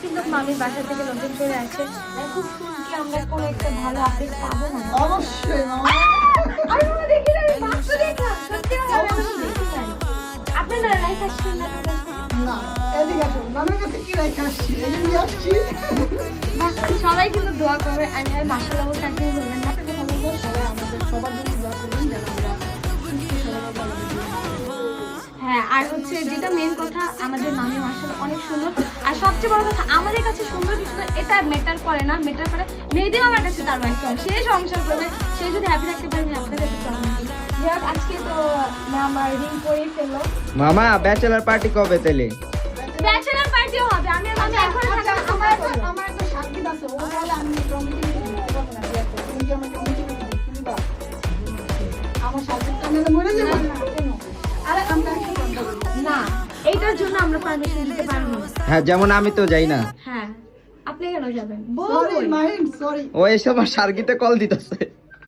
কিন্তু মামির বাসা থেকে নতুন চলে আসছে, খুব শুনছি আমরা কোনো একটা ভালো আপডেট পাবো না। অবশ্যই মামা। আমি মনে দেখি না, আমি মাত্র দেখলাম, সত্যি কথা আমি এখনো দেখি নাই। আপনারা লাইফ আসছেন না? না, এদিকে আসুন, নানার কাছে কি রেখে আসছি, এদিকে আসছি। সবাই কিন্তু দোয়া করবে, আমি আর মাসাল্লাহ কাকে বলবেন না। একটা কথা বলবো, সবাই আমাদের সবার জন্য দোয়া করবেন যেন আমরা সুস্থ সবল ভালো থাকি। হ্যাঁ, আর হচ্ছে যেটা মেন কথা, আমাদের মামি মাসাল্লাহ অনেক সুন্দর। আর সবচেয়ে বড় কথা, আমাদের কাছে সুন্দর কিছু এটা ম্যাটার করে না, ম্যাটার করে মেহেদি আমার কাছে তার ওয়াইফ, সে সংসার করবে, সে যদি হ্যাপি থাকতে পারে আমি আপনার কাছে প্রবলেম নেই। যাই হোক, আজকে তো আমার রিং করেই ফেললো। মামা ব্যাচেলার পার্টি কবে তাহলে? ব্যাচেলার পার্টিও হবে, আমি আর মামি এখন আচ্ছা, আমার একটা সাক্ষী আছে, ও বলে আমি তুমি কি আমাকে দিবা? আমার সাক্ষীটা নিলে মরে যাবে। আরে আমরা একটা কথা বলি। না, এইটার জন্য আমরা পারমিশন দিতে পারবো না। হ্যাঁ, যেমন আমি তো যাই না। হ্যাঁ, আপনি কেন যাবেন? Sorry Mahin, sorry. ও এসে আমার সার্গিতে কল দিতেছে।